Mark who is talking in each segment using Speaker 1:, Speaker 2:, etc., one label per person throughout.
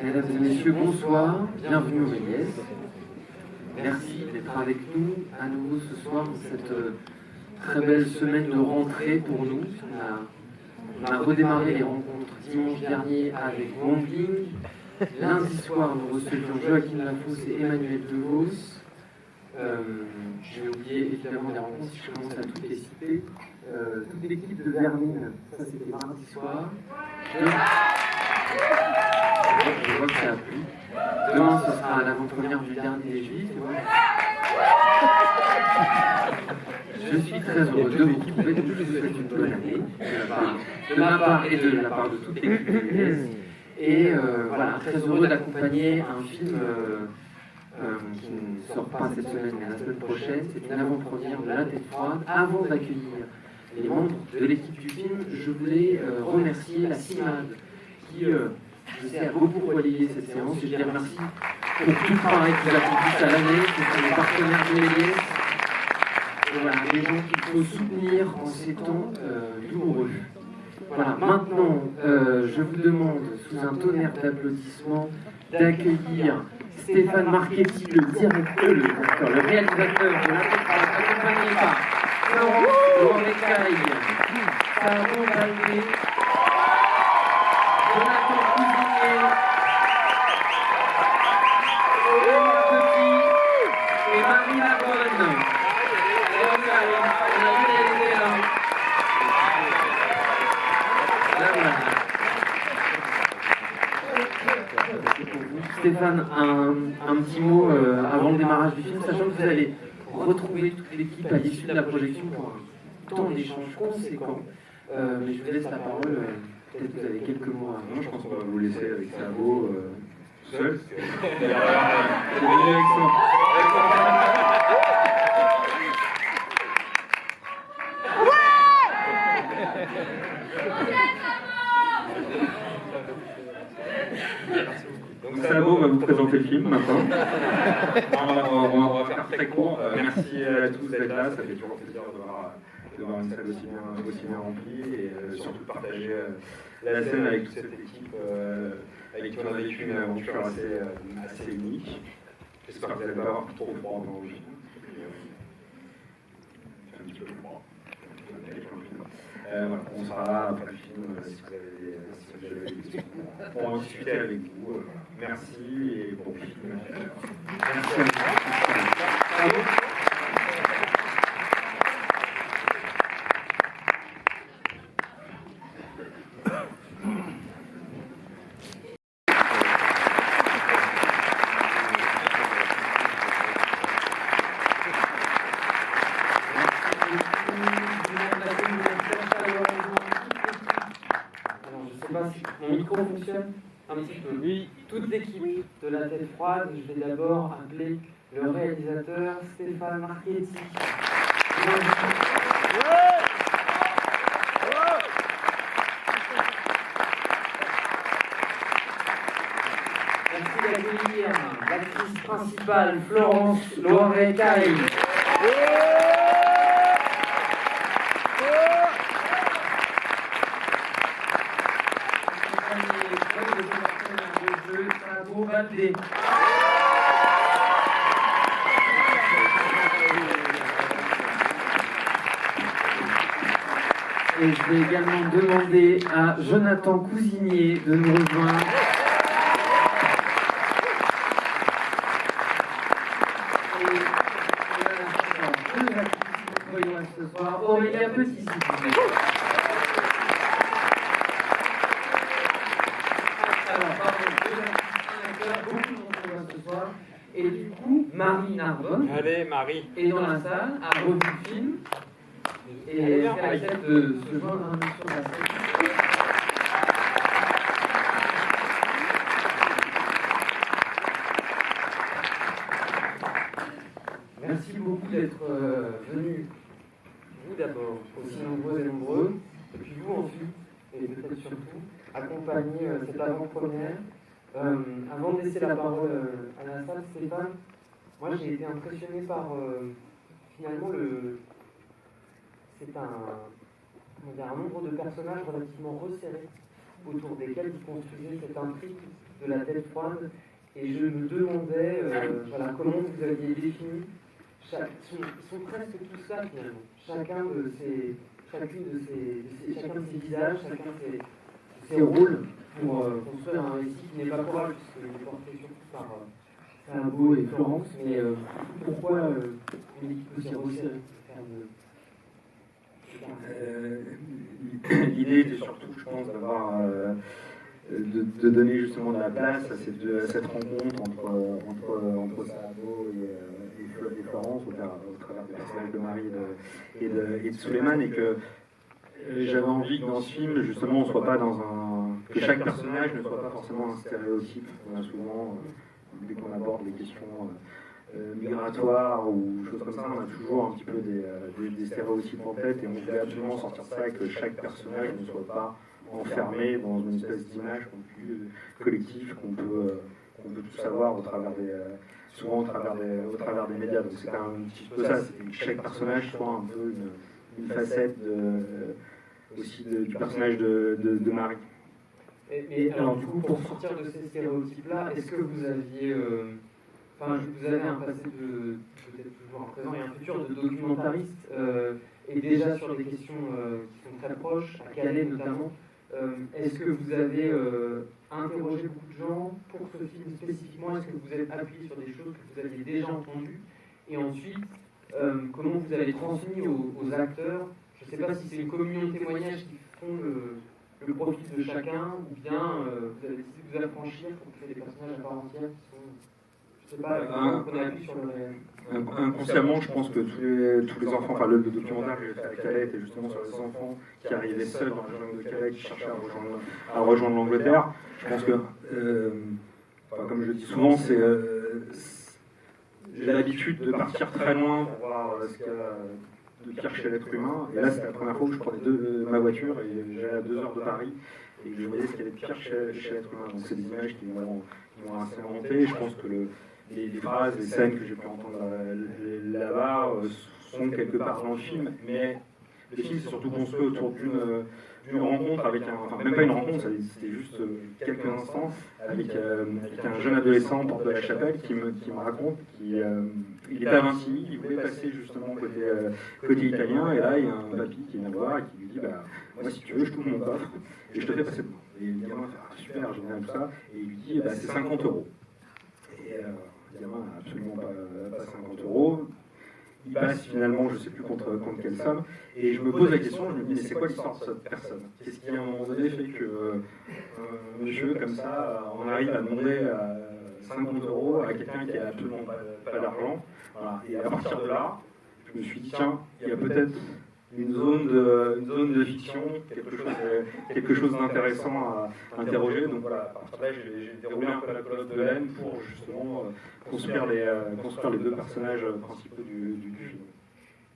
Speaker 1: Mesdames et messieurs, bonsoir, bienvenue au Méliès. Merci d'être avec nous à nouveau ce soir dans cette très belle semaine de rentrée pour nous. On a redémarré les rencontres dimanche dernier avec Wongling. Lundi soir, nous recevions Joachim Lafosse et Emmanuel Devos. J'ai oublié évidemment les rencontres, si je commence à toutes les citer. Toute l'équipe de Vermine, ça c'était mardi soir. Je vois que ça a plu. Demain, ce sera l'avant-première du dernier des Juifs. Je suis très heureux de vous retrouver. Je vous souhaite une bonne année de ma part et de la part de toute l'équipe du Méliès. Et voilà, très heureux d'accompagner un film qui ne sort pas cette semaine, mais la semaine prochaine. C'est une avant-première de La Tête Froide. Avant d'accueillir les membres de l'équipe du film, je voulais remercier la CIMAD qui, je sais, a beaucoup relayé cette séance. Et je les remercie pour tout le travail qu'ils accomplissent à l'année. Ce sont les partenaires du Méliès. Voilà, les gens qu'il faut soutenir en ces temps douloureux. Voilà, maintenant, je vous demande, sous un tonnerre d'applaudissements, d'accueillir Stéphane Marchetti, le réalisateur de La Tête Froide, accompagné par Florence Loirecaille, Sarah Valdé, Jonathan Cousinier, Aurélien Petit et Marie Labonne. Stéphane, un petit mot avant le démarrage du film, sachant que vous allez retrouver toute l'équipe à l'issue de la projection pour un temps d'échange conséquent. Mais je vous laisse la parole, peut-être que vous avez quelques mots à
Speaker 2: dire. Je pense qu'on va vous laisser avec Sabo seul. C'est venu avec ça. Donc Sabo va vous présenter le film maintenant. On va faire très court. Merci à tous d'être là, ça fait toujours plaisir de voir une salle aussi bien remplie et surtout de partager la scène avec toute cette équipe avec qui on a vécu une aventure assez unique. J'espère que vous n'allez pas avoir trop froid pendant le film. Un petit peu froid. Voilà, on sera là après le film si vous avez des questions pour en discuter avec vous. Merci et bon film. Merci à vous.
Speaker 1: Mon micro fonctionne un petit peu. Oui. Toute l'équipe de La Tête Froide, je vais d'abord appeler le réalisateur Stéphane Marchetti. Merci d'accueillir l'actrice principale Florence Loirecaille. Et je vais également demander à Jonathan Cousinier de nous rejoindre. Et deux actrices ce soir. Aurélien Petit, s'il vous plaît. Alors, pardon, deux acteurs, beaucoup de ce soir. Et du coup, Marie Narbonne.
Speaker 3: Allez, Marie.
Speaker 1: Est dans la salle, a revu le film. Et elle accepte de se joindre à nous sur la scène. Merci beaucoup d'être venus, vous d'abord, aussi nombreux et nombreux, et puis vous ensuite, et peut-être surtout, accompagner cette avant-première. Avant de laisser la parole à la salle, Stéphane, moi j'ai été impressionné par finalement c'est un nombre de personnages relativement resserrés autour desquels vous construisez cette intrigue de la tête froide. Et je me demandais voilà, comment vous aviez défini. Ils sont presque tous ça finalement. Chacun de ces visages, chacun de ces rôles pour construire un récit qui n'est pas courageux, puisqu'il est porté surtout par Sabo et Florence. Mais pourquoi une équipe aussi resserrée?
Speaker 2: L'idée était surtout, je pense, de donner justement de la place à cette rencontre entre Sabo et Florence au travers des personnages de Marie et de Suleiman, et que j'avais envie que dans ce film, justement, on soit pas que chaque personnage ne soit pas forcément un stéréotype. On a souvent, dès qu'on aborde les questions migratoires ou choses comme ça, on a toujours un petit peu des stéréotypes en tête, et on voulait absolument sortir ça et que chaque personnage ne soit pas enfermé dans une espèce d'image collective qu'on peut tout savoir souvent au travers des médias. Donc c'était un petit peu ça, c'était que chaque personnage soit un peu une facette aussi du personnage de Marie.
Speaker 1: Et alors du coup, pour sortir de ces stéréotypes-là, est-ce que vous aviez... vous avez un passé peut-être toujours un présent et un futur de documentariste, et déjà sur des questions qui sont très proches, à Calais notamment. Est-ce que vous avez interrogé beaucoup de gens pour ce film spécifiquement? Est-ce que vous êtes appuyé sur des choses que vous aviez déjà entendues? Et ensuite, comment vous avez transmis aux acteurs? Je ne sais pas si c'est une communion de témoignages qui font le profil de chacun, ou bien vous avez décidé de vous affranchir pour créer des personnages à part entière qui sont... Je sais pas, on appuie sur le réel.
Speaker 2: Inconsciemment, je pense que tous les enfants, enfin le documentaire que j'ai fait à Calais était justement sur les enfants qui arrivaient seuls dans la jungle de Calais, qui cherchaient à rejoindre l'Angleterre. Je pense que, comme je le dis souvent, j'ai l'habitude de partir très loin pour voir ce qu'il y a de pire chez l'être humain. Et là, c'était la première fois que je prenais ma voiture et j'allais à 2 heures de Paris et que je voyais ce qu'il y avait de pire chez l'être humain. Donc c'est des images qui m'ont assez hanté. Je pense que les phrases, les scènes que j'ai pu entendre là-bas sont quelque part dans le film, mais le film c'est surtout construit autour d'une rencontre avec enfin même pas une rencontre, c'était juste quelques instants avec un jeune adolescent porte de la Chapelle qui me raconte qu'il était à Vinci, il voulait passer justement côté italien, et là il y a un papy qui vient voir et qui lui dit moi si tu veux je t'ouvre mon coffre et je te fais passer devant. Et le gamin fait super, génial tout ça, et il lui dit c'est 50 €. Et le gamin n'a absolument pas 50 €. Il passe finalement, je ne sais plus contre quelle somme, et je me pose la question, je me dis mais c'est quoi l'histoire de cette personne? Qu'est-ce qui à un moment donné fait que monsieur comme ça, on arrive à demander 50 € à quelqu'un qui n'a absolument pas d'argent, voilà. Et à partir de là, je me suis dit tiens, il y a peut-être une zone de fiction, quelque chose d'intéressant à interroger. Donc voilà, à partir de là, j'ai déroulé un peu la colonne de laine pour justement construire les 2 personnages principaux du film.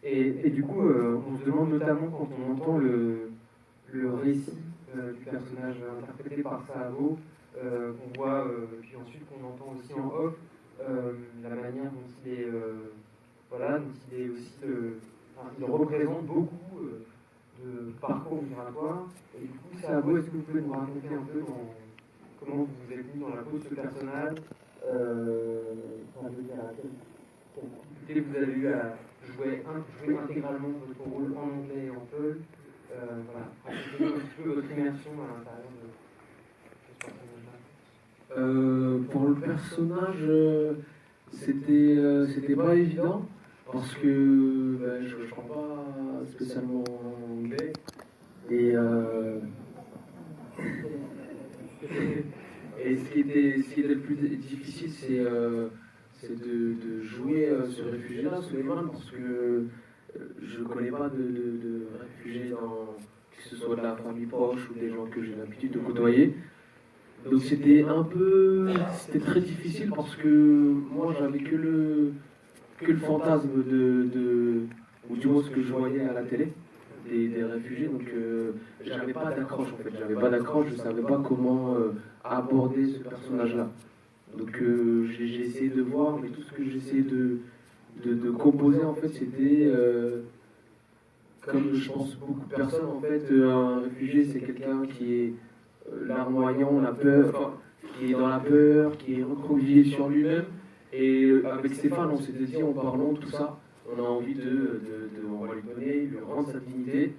Speaker 1: Et du coup, on se demande notamment quand on entend le récit du personnage interprété par Sabo, qu'on voit, puis ensuite qu'on entend aussi en off, la manière dont il est, dont il est aussi... il représente beaucoup de parcours migratoires. Et du coup, Sabo, est-ce que vous pouvez nous raconter un peu comment vous vous êtes mis dans la peau de ce personnage, quelle difficulté vous avez eu à jouer intégralement votre rôle en anglais et en peul. Racontez-nous un petit peu votre immersion à l'intérieur de ce personnage-là.
Speaker 3: Pour le personnage, c'était pas évident parce que je ne parle pas spécialement anglais et ce qui était le plus difficile c'est de jouer ce réfugié-là, Suleiman, parce que je ne connais pas de réfugiés, que ce soit de la famille proche ou des gens que j'ai l'habitude de côtoyer. Donc c'était très difficile parce que moi j'avais que le fantasme ou du moins ce que je voyais à la télé des réfugiés, donc j'avais pas d'accroche en fait, je savais pas comment aborder ce personnage-là. Donc j'ai essayé de voir, mais tout ce que j'essayais de composer en fait c'était comme je pense beaucoup de personnes, en fait, un réfugié, c'est quelqu'un qui est larmoyant, la peur, enfin, qui est dans la peur, qui est recroquevillé sur lui-même. Et avec Stéphane, on s'était dit, en parlant de tout ça, on a envie on va lui donner, lui rendre sa dignité.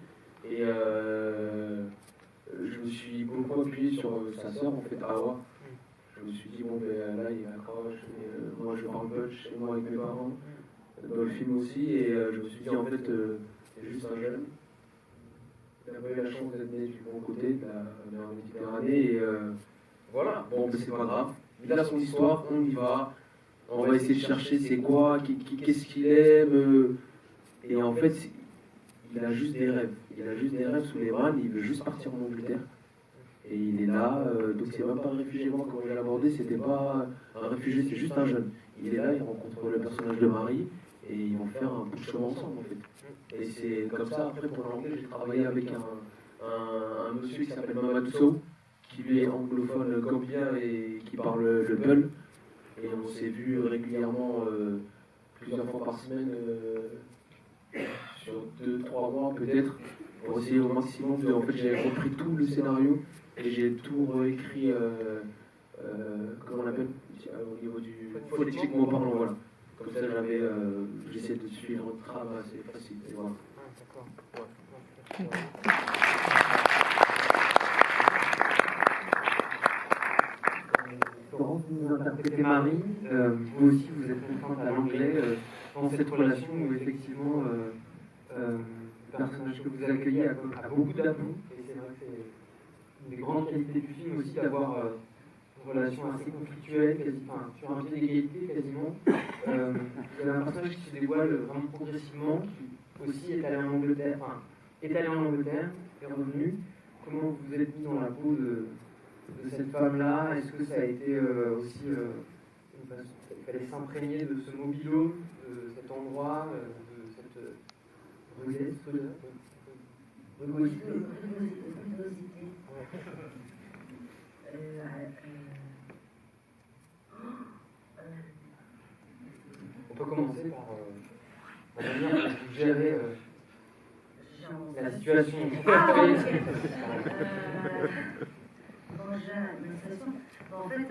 Speaker 3: Et je me suis beaucoup appuyé sur sa sœur, en fait, Awa. Je me suis dit, bon, ben, là, il accroche, et, moi, je parle Dutch chez moi avec mes parents, dans le film aussi, et je me suis dit, en fait, c'est juste un jeune. Il n'a pas eu la chance d'être né du bon côté de la Méditerranée, et voilà, bon, ben, c'est pas grave. Il a son histoire, on y va. On va essayer de chercher c'est quoi, qu'est-ce qu'il aime. Et en fait, il a juste des rêves. Il a juste des rêves sous les bras, il veut juste partir en Angleterre. Et il est là, donc c'est même pas un réfugié. Moi, quand je l'ai abordé, c'était pas un réfugié, c'est juste un jeune. Il est là, il rencontre le personnage de Marie, et ils vont faire un bout de chemin ensemble, en fait. Et c'est comme ça, après, pour l'anglais, j'ai travaillé avec un monsieur qui s'appelle Mamadou Sow, qui lui est anglophone gambien et qui parle le Peul. Et on s'est vu régulièrement, plusieurs fois par semaine, sur 2-3 mois peut-être, pour essayer au maximum de... En fait, j'ai repris tout le scénario et j'ai tout réécrit, comment on appelle, au niveau du phonétiquement parlant, voilà. Comme ça, j'essaie de suivre le travail assez facile. Et voilà.
Speaker 1: Laurence, vous interprétez Marie, vous aussi vous êtes contrainte à l'anglais dans cette relation où effectivement le personnage que vous accueillez a beaucoup d'atouts, et c'est vrai que c'est une des grandes qualités du film aussi d'avoir une relation assez conflictuelle, sur un pied d'égalité quasiment. Vous avez un personnage qui se dévoile vraiment progressivement, qui aussi est allé en Angleterre, est revenu. Comment vous êtes mis dans la peau de cette femme-là? Est-ce que ça a été aussi une façon, il fallait s'imprégner de ce mobilo, de cet endroit, de cette rugosité? On peut commencer par la manière dont vous gérez la situation.
Speaker 4: En fait,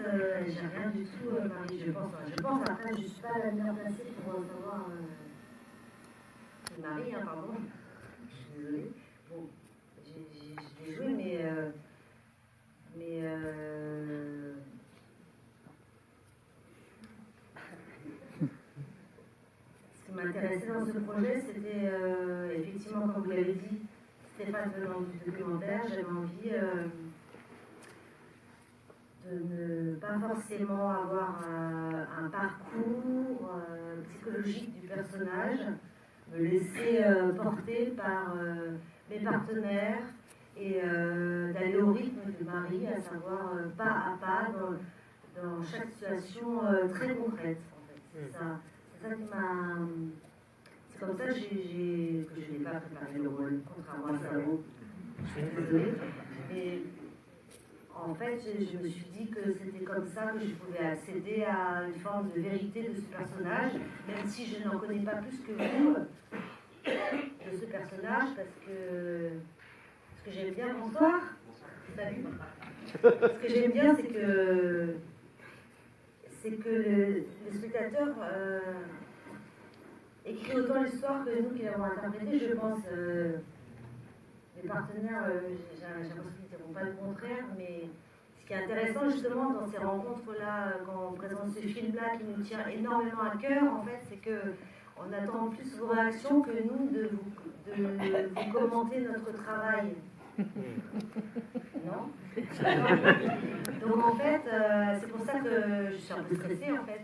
Speaker 4: j'ai rien du tout, Marie, je pense, après, je ne suis pas la meilleure placée pour savoir. C'est Marie, hein, pardon. Je suis désolée. Bon, j'ai joué, mais ce qui m'intéressait dans ce projet, c'était effectivement, comme vous l'avez dit, Stéphane venant du documentaire, j'avais envie de ne pas forcément avoir un parcours psychologique du personnage, me laisser porter par mes partenaires et d'aller au rythme de Marie, à savoir pas à pas dans chaque situation très concrète. En fait. C'est ça qui m'a... C'est comme ça que je n'ai pas préparé le rôle, contrairement à Savo. Je suis désolée. Mais en fait, je me suis dit que c'était comme ça que je pouvais accéder à une forme de vérité de ce personnage, même si je n'en connais pas plus que vous de ce personnage, parce que j'aime bien... Bonsoir. Salut. Ce que j'aime bien, c'est que le spectateur écrit autant l'histoire que nous qui l'avons interprétée, je pense. Mes partenaires, j'ai l'impression qu'ils ne diront pas le contraire, mais ce qui est intéressant justement dans ces rencontres-là, quand on présente ce film-là qui nous tient énormément à cœur, en fait, c'est qu'on attend plus vos réactions que nous de vous commenter notre travail. Non? Donc en fait, c'est pour ça que je suis un peu stressée en fait.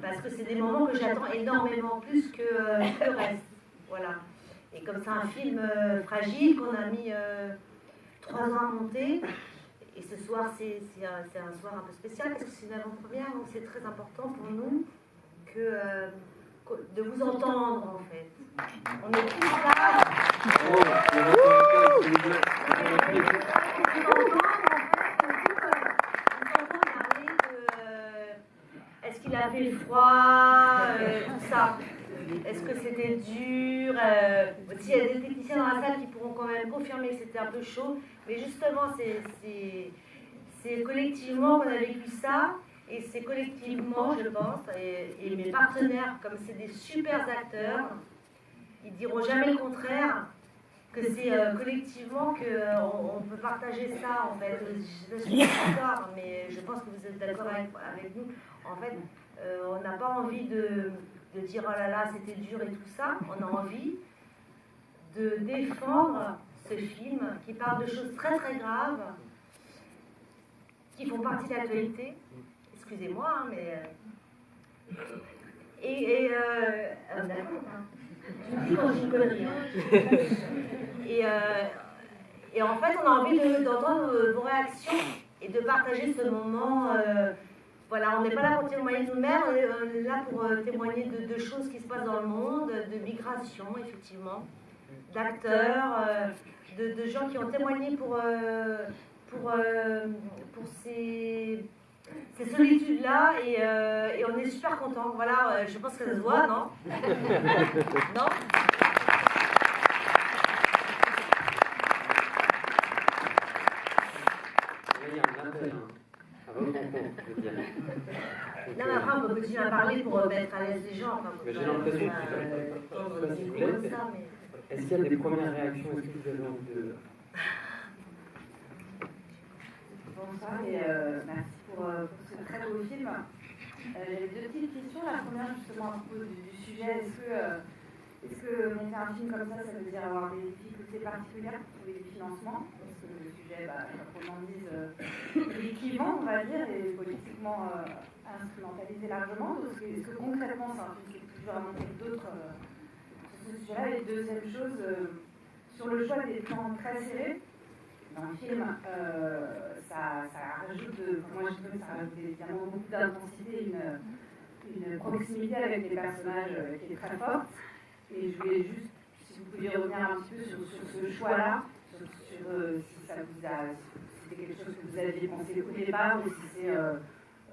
Speaker 4: Parce que c'est des moments que j'attends énormément plus que le reste. Voilà. Et comme c'est un film fragile qu'on a mis 3 ans à monter, et ce soir c'est un soir un peu spécial parce que c'est une avant-première, donc c'est très important pour nous de vous entendre en fait. On est tous là. Est-ce qu'il a fait froid, tout ça? Est-ce que c'était dur? S'il y a des techniciens un peu chaud. Mais justement, c'est collectivement qu'on a vécu ça. Et c'est collectivement, je pense, et mes partenaires, comme c'est des super acteurs, ils diront jamais le contraire, que c'est collectivement qu'on peut partager ça, en fait. Je suis d'accord, mais je pense que vous êtes d'accord avec nous. En fait, on n'a pas envie de dire « oh là là, c'était dur et tout ça ». On a envie de défendre ce film qui parle de choses très très graves, qui font partie de l'actualité. Excusez-moi, hein, mais... d'accord, hein. Tu me dis quand j'ai une connerie. Hein. Et en fait, on a envie d'entendre vos réactions et de partager ce moment. Voilà, on n'est pas là pour témoigner de nous-mêmes, on est là pour témoigner de choses qui se passent dans le monde, de migration, effectivement, d'acteurs, de gens qui ont témoigné pour ces solitudes-là, et on est super contents. Voilà, je pense que ça se voit, non? Non? Non, mais après, on peut continuer à parler pour mettre à l'aise les gens. Enfin,
Speaker 1: mais j'ai l'impression que est-ce qu'il y a des premières réactions? Est-ce que vous avez envie de...
Speaker 5: Bonsoir et merci pour ce très beau film. J'avais deux petites questions. La première, justement, à propos du sujet. Est-ce que monter un film comme ça veut dire avoir des difficultés particulières pour trouver du financement? Parce que le sujet, proprement dit, est clivant, on va dire, et politiquement instrumentalisé largement. Est-ce que concrètement, c'est un film qui est toujours à monter d'autres sur ce sujet-là? Et deuxième chose, sur le choix des plans très serrés dans le film, ça rajoute, moi je trouve que ça rajoute évidemment beaucoup d'intensité, une proximité avec les personnages qui est très forte. Et je voulais juste, si vous pouviez revenir un petit peu sur ce choix-là, sur si ça vous a, si c'était quelque chose que vous aviez pensé au départ, ou si c'est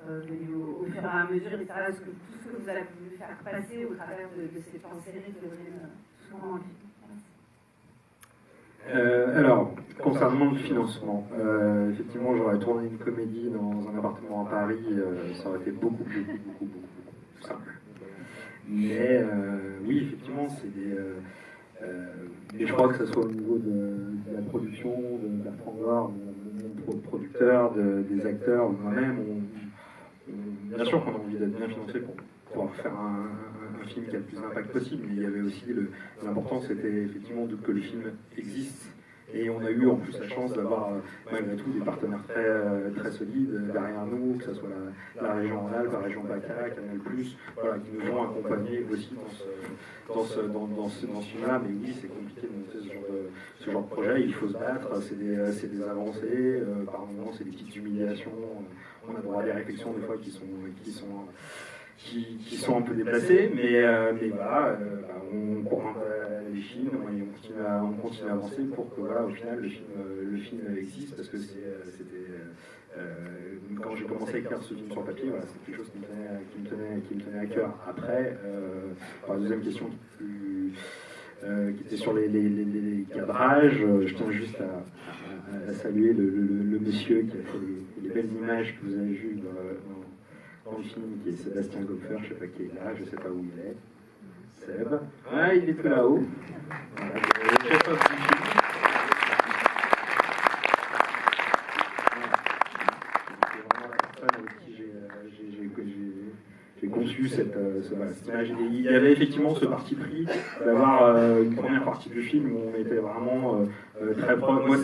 Speaker 5: venu au fur et à mesure, etc. Est-ce que tout ce que vous avez voulu faire passer au travers de ces plans serrés deviennent souvent en vie?
Speaker 2: Alors, concernant le financement, effectivement, j'aurais tourné une comédie dans un appartement à Paris, ça aurait été beaucoup plus simple. Mais oui, effectivement, c'est des... et je crois que ce soit au niveau de la production, de la Frangoire, de producteurs, des acteurs, moi-même, bien sûr qu'on a envie d'être bien financé pour pouvoir faire un film qui a le plus d'impact possible, mais il y avait aussi l'important, c'était effectivement que le film existe. Et on a eu en plus la chance d'avoir malgré tout des partenaires très solides derrière nous, que ce soit la région Rhône-Alpes, la région PACA, Canal+, voilà, qui nous ont accompagnés aussi dans ce film-là. Mais oui, c'est compliqué de monter ce genre de projet, il faut se battre, c'est des avancées, par moments c'est des petites humiliations, on a droit à des réflexions des fois qui sont un peu déplacés, mais voilà, on court un peu les films et on continue à avancer pour que voilà, au final le film existe, parce que quand j'ai commencé à écrire ce film sur papier, voilà, c'est quelque chose qui me tenait à cœur. Après, la deuxième question qui était sur les cadrages, je tiens juste à saluer le monsieur qui a fait les belles images que vous avez vues dans le film, qui est Sébastien Gopfer, je ne sais pas qui est là, je ne sais pas où il est. Seb. Ah, il est tout là-haut. Voilà, le chef-op du film. C'est vraiment la personne avec qui j'ai conçu cette image. Et il y avait effectivement ce parti pris d'avoir une première partie du film où on était vraiment très proche. Moi,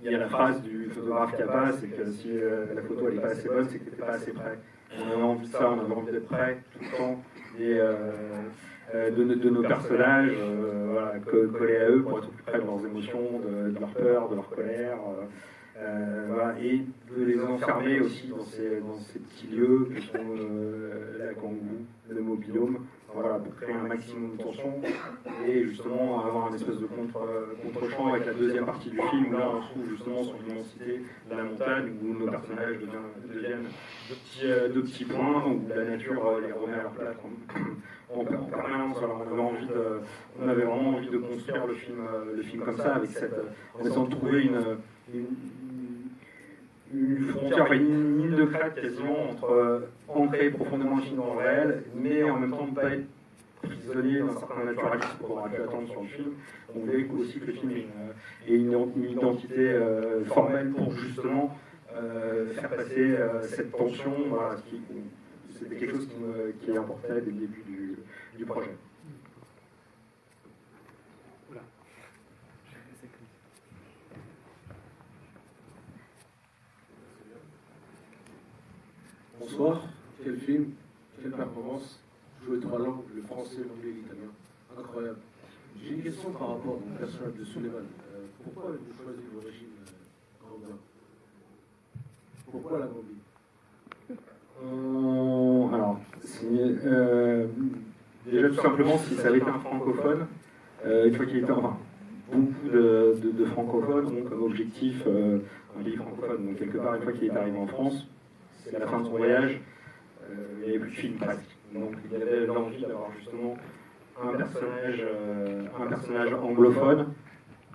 Speaker 2: il y a la phrase du photographe Capa, c'est que si la photo n'est pas assez bonne, c'est que tu n'étais pas assez près. On avait envie de ça, on avait envie d'être près tout le temps, et de nos personnages, voilà, collés à eux pour être plus près de leurs émotions, de leur peur, de leur colère. Voilà, et de les enfermer aussi dans ces petits lieux qui sont la Kangoo, le mobil-home, voilà, pour créer un maximum de tension et justement avoir un espèce de contre-champ avec la deuxième partie du film où là on trouve justement son immensité de la montagne où nos personnages deviennent de petits points où la nature les remet à leur place en permanence. Alors on avait vraiment envie de construire le film comme ça, avec en essayant de trouver une frontière, enfin une ligne de crête quasiment entre ancrer profondément le film dans le réel, mais en même temps ne pas être prisonnier d'un certain naturalisme qu'on aurait pu attendre sur le film. On voulait aussi que le film ait une identité formelle pour justement faire passer cette tension. Voilà, c'était quelque chose qui importait dès le début du projet.
Speaker 3: Bonsoir, quel film, quelle performance, jouer 3 langues, le français, l'anglais et l'italien, incroyable. J'ai une question par rapport au personnage de Suleiman. Pourquoi avez-vous choisi l'origine gambien? Pourquoi la Gambie?
Speaker 2: Alors, déjà tout simplement, si ça avait été un francophone, une fois qu'il était, enfin, beaucoup de francophones ont comme objectif un pays francophone. Donc quelque part, une fois qu'il est arrivé en France, c'est la fin de son voyage, il n'y avait plus de film presque. Donc il y avait l'envie d'avoir justement un personnage anglophone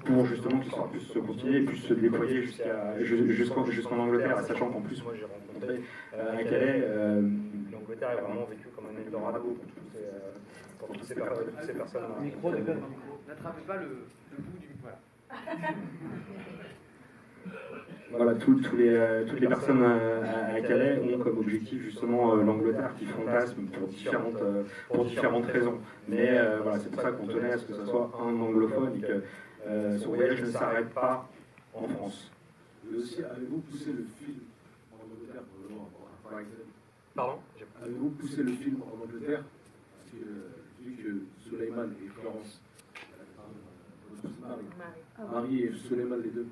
Speaker 2: pour justement que ça puisse se continuer et puisse se déployer jusqu'en Angleterre, sachant qu'en plus moi j'ai rencontré à Calais, l'Angleterre est vraiment vécue comme un Eldorado pour toutes ces personnes.
Speaker 1: N'attrapez pas le bout du... Voilà.
Speaker 2: Voilà, toutes les personnes à Calais ont comme objectif justement l'Angleterre qui fantasme pour différentes raisons. Mais voilà, c'est pour ça qu'on tenait à ce que ce soit un anglophone et que ce voyage ne s'arrête pas en France.
Speaker 3: Mais aussi, avez-vous poussé le film en Angleterre par exemple?
Speaker 2: Pardon?
Speaker 3: Avez-vous poussé le film en Angleterre? Parce que, vu que Suleiman et Florence, Marie et Suleiman, les deux,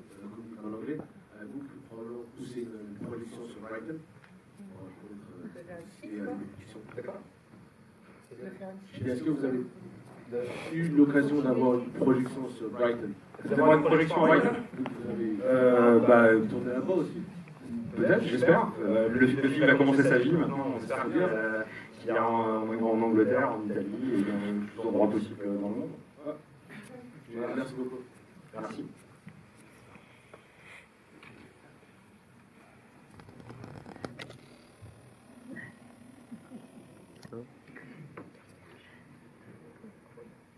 Speaker 3: en anglais, avez-vous probablement poussé une projection sur Brighton?
Speaker 2: D'accord.
Speaker 3: Est-ce que vous avez eu l'occasion d'avoir une projection sur Brighton?
Speaker 2: D'avoir une projection à Brighton?
Speaker 3: Vous avez tourné là-bas aussi?
Speaker 2: Peut-être, j'espère. Le film a commencé sa vie, maintenant on espère qu'il ira en Angleterre, en Italie et dans tous les endroits possibles dans le monde.
Speaker 3: Merci beaucoup.
Speaker 2: Merci.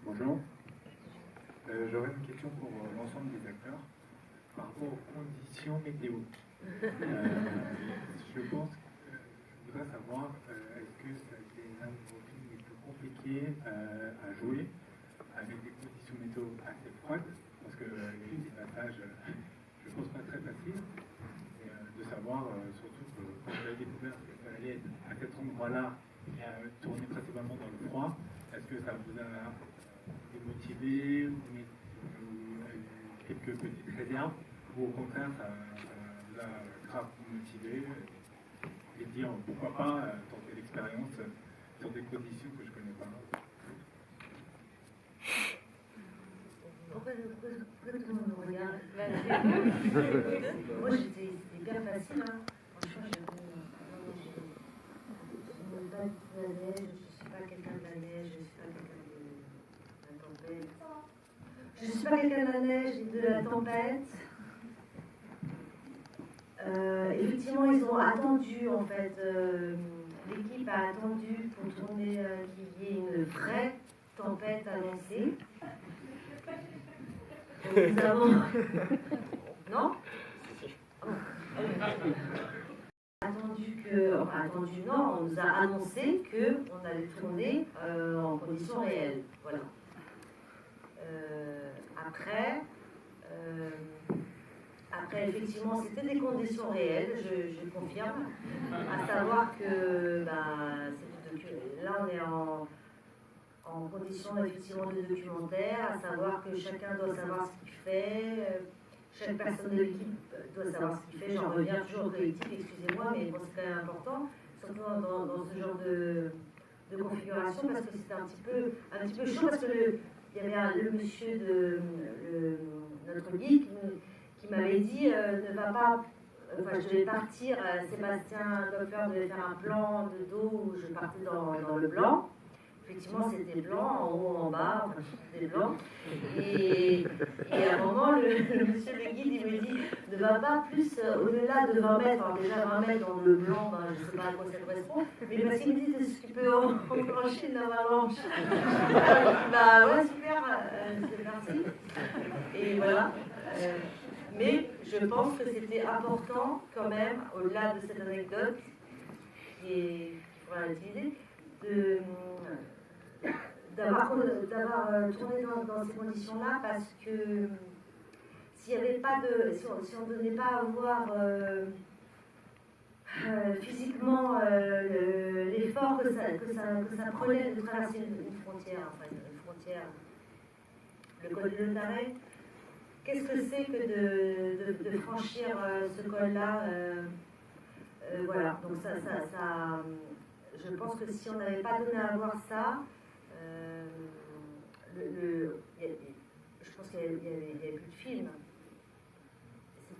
Speaker 6: Bonjour. J'aurais une question pour l'ensemble des acteurs par rapport aux conditions météo. Je pense que je voudrais savoir est-ce que ça a été l'un de vos films les plus compliqués à jouer avec des conditions météo assez froides, parce que les films, des passages, je pense pas très facile, et de savoir surtout que quand vous avez découvert que ça allait être à cet endroit-là et à tourner principalement dans le froid, est-ce que ça vous a démotivé ou quelques petites réserves, ou au contraire ça vous a grave motivé et dire pourquoi pas tenter l'expérience sur des conditions que je connais pas.
Speaker 4: Pourquoi tout le monde me regarde? Moi c'était hyper facile, hein. Franchement, je ne pas de la neige, je ne suis pas quelqu'un de la neige, je ne suis pas quelqu'un de la tempête. Je ne suis pas quelqu'un de la neige et de la tempête. Effectivement, ils ont attendu, en fait, l'équipe a attendu pour tourner qu'il y ait une vraie tempête annoncée. Donc, nous avons... Non? Attendu, non, on nous a annoncé qu'on allait tourner en conditions réelles. Voilà. Après, effectivement, c'était des conditions réelles, je confirme, à savoir que là, on est en conditions effectivement de documentaire, à savoir que chacun doit savoir ce qu'il fait, chaque personne de l'équipe doit savoir ce qu'il fait. J'en reviens toujours au collectif, excusez-moi, mais bon, c'est quand même important, surtout dans ce genre de configuration, parce que c'était un petit peu chaud, parce que il y avait le monsieur notre guide qui m'avait dit ne va pas. Enfin, je devais partir, Sébastien Doppler devait faire un plan de dos où je partais dans le blanc. Effectivement, c'était blanc, en haut, en bas, enfin, c'était blanc. Et à un moment, le monsieur le guide, il me dit ne va pas plus au-delà de 20 mètres. Alors, déjà 20 mètres dans le blanc, ben, je ne sais pas à quoi ça correspond, mais parce qu'il me dit est-ce que tu peux enclencher une avalanche. Bah ouais, super, c'est parti. Et voilà. Mais je pense que c'était important quand même, au-delà de cette anecdote qu'il faudra utiliser, d'avoir tourné dans ces conditions-là, parce que s'il y avait pas si on ne donnait pas à voir physiquement l'effort que ça prenait de traverser une frontière, le col de l'Ontario. Qu'est-ce que c'est que de franchir ce col-là voilà, donc ça, je pense que si on n'avait pas donné à voir ça, je pense qu'il n'y avait plus de film.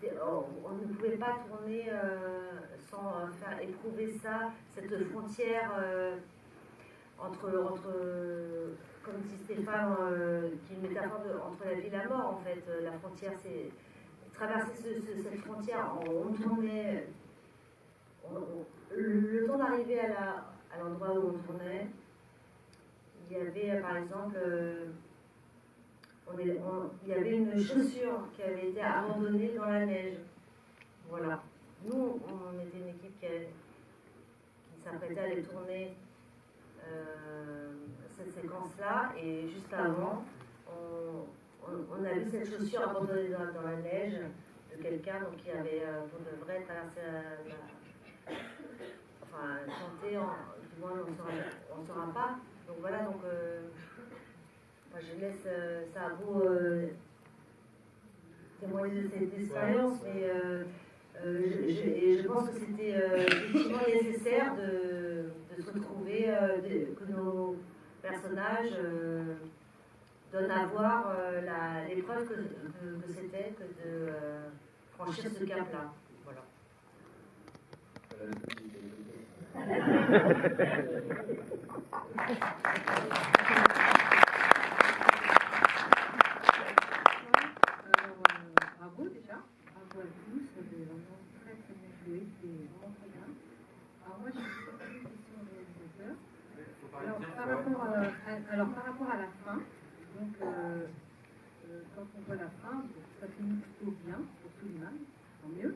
Speaker 4: On ne pouvait pas tourner sans faire éprouver ça, cette frontière entre comme dit Stéphane, qui est une métaphore entre la vie et la mort, en fait. La frontière, c'est traverser cette frontière. On tournait, le temps d'arriver à l'endroit où on tournait, il y avait, par exemple, il y avait une chaussure qui avait été abandonnée dans la neige. Voilà. Nous, on était une équipe qui s'apprêtait à aller tourner cette séquence-là, et juste avant, on a vu cette chaussure abandonnée dans la neige de quelqu'un qui avait pour de vrai traversé chanté, du moins on ne saura pas. Donc voilà, donc je laisse ça à vous témoigner de cette expérience, mais je pense que c'était effectivement nécessaire de se retrouver, que nos personnages donnent à voir l'épreuve que c'était que de franchir ce cap-là. Voilà.
Speaker 7: Bravo déjà, bravo à tous, c'est vraiment très très bien joué, c'est vraiment très bien. Alors moi j'ai une question au réalisateur. Alors par rapport à la fin, donc quand on voit la fin, ça finit plutôt bien pour Suleiman, tant mieux.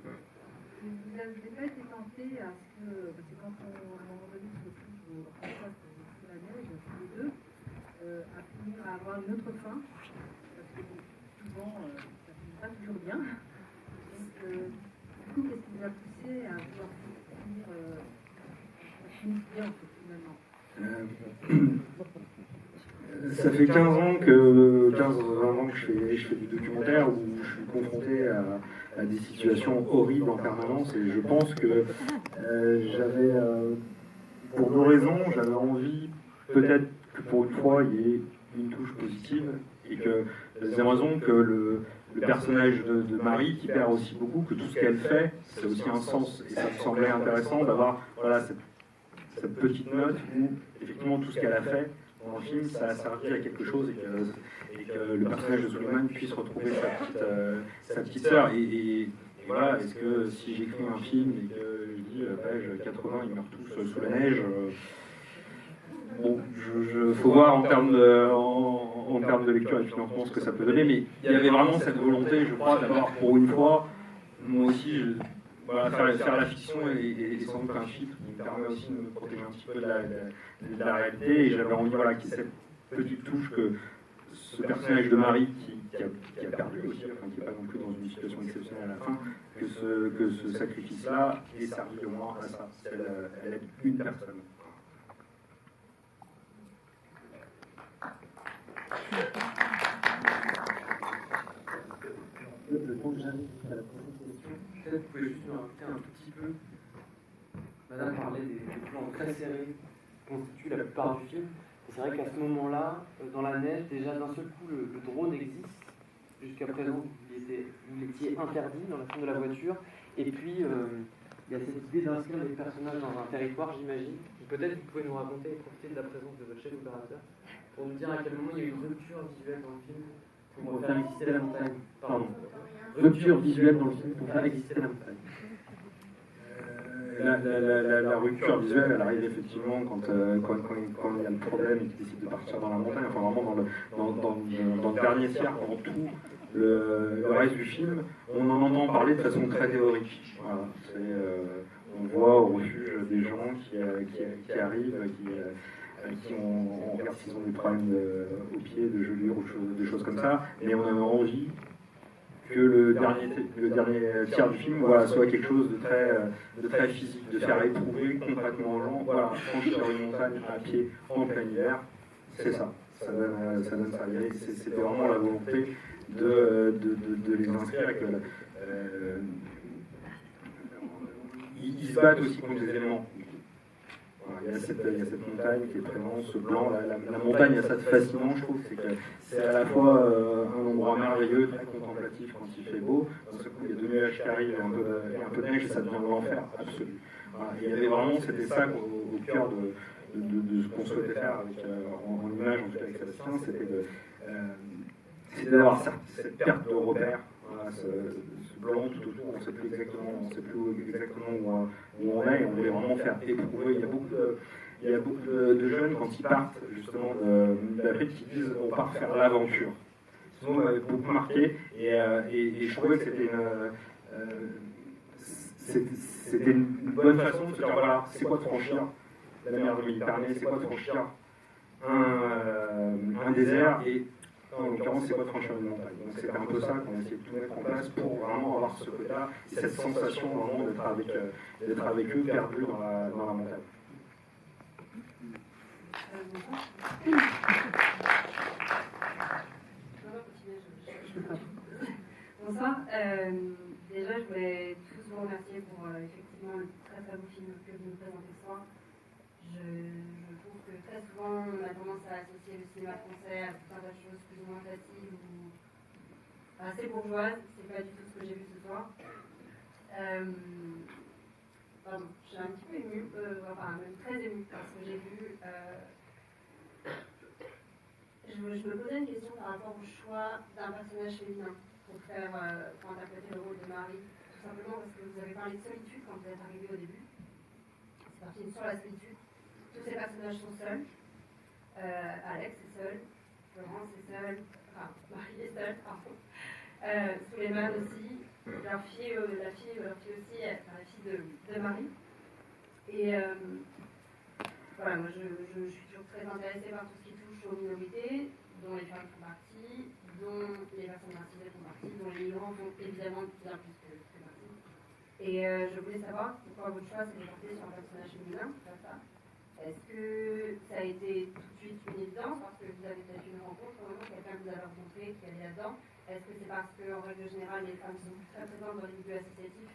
Speaker 7: Vous n'avez pas été tenté à ce que, parce que quand à un moment donné se retrouve en face de la neige, tous les deux, à finir à avoir une autre fin, parce que souvent ça finit pas toujours bien. Donc du coup, qu'est-ce qui vous a poussé à vouloir finir bien finalement?
Speaker 2: Ça fait 15 ans que je fais du documentaire, où je suis confronté à des situations horribles en permanence, et je pense que j'avais, pour 2 raisons, j'avais envie peut-être que pour une fois il y ait une touche positive, et que la deuxième raison, que le personnage de Marie, qui perd aussi beaucoup, que tout ce qu'elle fait, c'est aussi un sens, et ça me semblait intéressant d'avoir cette petite note où effectivement tout ce qu'elle a fait dans le film, ça a servi à quelque chose, et que le personnage de Suleiman puisse retrouver sa petite sœur. Et voilà, est-ce que si j'écris un film et que je dis page 80, ils meurent tous sous la neige, bon, faut voir en termes de lecture et de financement ce que ça peut donner, mais il y avait vraiment cette volonté, je crois, d'avoir pour une fois, moi aussi, faire la fiction et sans doute un filtre qui me permet aussi de me protéger un petit peu de la réalité, et j'avais envie qu'il y ait cette petite touche, que ce personnage de Marie qui a perdu aussi, qui n'est pas non plus dans une situation exceptionnelle à la fin, que ce sacrifice-là ait servi au moins à ça, si elle aide une personne.
Speaker 1: le temps que j'arrive à la prochaine question, peut-être vous pouvez juste nous raconter un tout petit peu. Madame parlait des plans très serrés qui constituent la plupart du film. Et c'est vrai qu'à ce moment-là, dans la neige, déjà d'un seul coup, le drone existe. Jusqu'à présent, vous l'étiez interdit dans la scène de la voiture. Et puis, il y a cette idée d'inscrire les personnages dans un territoire, j'imagine. Peut-être vous pouvez nous raconter et profiter de la présence de votre chef opérateur pour nous dire à quel moment il y a eu une rupture visuelle dans le film pour faire exister la montagne. Pardon. Rupture visuelle dans le film pour faire exister la montagne.
Speaker 2: La rupture visuelle, elle arrive effectivement quand il y a le problème et qu'il décide de partir dans la montagne, enfin vraiment dans le dernier tiers, pendant tout le reste du film, on en entend parler de façon très théorique. Voilà, on voit au refuge des gens qui arrivent, qui on regarde s'ils ont des problèmes aux pieds, de gelure ou des choses comme ça, mais on a envie que le dernier tiers du film soit quelque chose de très physique, de faire éprouver concrètement aux gens, franchir une montagne à pied en plein hiver, c'est ça. Ça donne ça. C'était vraiment la volonté de les inscrire avec ils se battent aussi contre les éléments. Voilà, il y a cette montagne qui est présente, ce blanc, la montagne a ça de fascinant, je trouve, c'est que c'est à la fois un endroit merveilleux, très contemplatif quand il fait beau, d'un seul coup il y a deux nuages qui arrivent et un peu de neige et ça devient l'enfer absolu. Voilà, et il y avait vraiment, c'était ça au cœur de ce qu'on souhaitait faire en image, en tout cas avec Sébastien, c'était d'avoir cette perte de repère, voilà, ce blanc tout autour, on ne sait plus exactement où on est, et on voulait vraiment faire éprouver. Il y a beaucoup de jeunes, quand ils partent justement d'Afrique, qui disent on part faire l'aventure. Ce mot m'avait beaucoup marqué, et je trouvais que c'était une bonne façon de se dire voilà, c'est quoi de franchir la mer de Méditerranée, c'est quoi de franchir un désert, et en l'occurrence, c'est quoi de franchir une montagne. Donc c'était un peu ça qu'on a essayé de tout mettre en place pour vraiment avoir ce côté-là, cette sensation vraiment d'être avec eux, perdus dans la montagne.
Speaker 5: Bonsoir. Déjà, je voulais tous vous remercier pour effectivement le très très beau film que vous nous présentez ce soir. Je trouve que très souvent, on a tendance à associer le cinéma français à tout un tas de choses plus ou moins faciles ou assez bourgeoises. C'est pas du tout ce que j'ai vu ce soir. Pardon, je suis un petit peu émue, même très émue parce que j'ai vu. Je me posais une question par rapport au choix d'un personnage féminin pour interpréter le rôle de Marie. Tout simplement parce que vous avez parlé de solitude quand vous êtes arrivé au début. C'est un film sur la solitude. Tous ces personnages sont seuls. Alex est seul, Florence est seule, Marie est seule, pardon. Suleiman aussi, la fille aussi, la fille de Marie. Et voilà, moi je suis toujours très intéressée par tout ce qui touche aux minorités, dont les femmes font partie, dont les personnes racisées font partie, dont les migrants font évidemment bien plus que partie. Et je voulais savoir pourquoi votre choix s'est porté sur un personnage féminin, comme ça. Est-ce que ça a été tout de suite une évidence parce que vous avez peut-être une rencontre, vraiment quelqu'un que vous avez rencontré qui allait là-dedans? Est-ce que c'est parce qu'en règle générale, les femmes sont très présentes dans les milieux associatifs?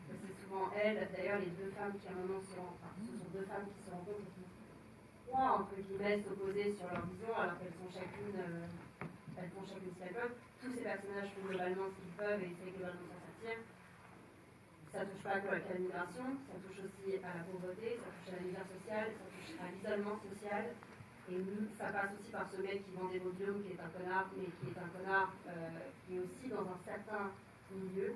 Speaker 5: C'est souvent elles, d'ailleurs, les deux femmes qui à un moment ce sont deux femmes qui se rencontrent et qui croient, entre guillemets, s'opposer sur leur vision, alors qu'elles font chacune ce qu'elles peuvent. Tous ces personnages font globalement ce qu'ils peuvent et essaient globalement s'en sortir. Ça ne touche pas que la migration, ça touche aussi à la pauvreté, ça touche à la misère sociale, ça touche à l'isolement social. Et ça passe aussi par ce mec qui vend des mobiles, qui est un connard, mais qui est un connard qui est aussi dans un certain milieu.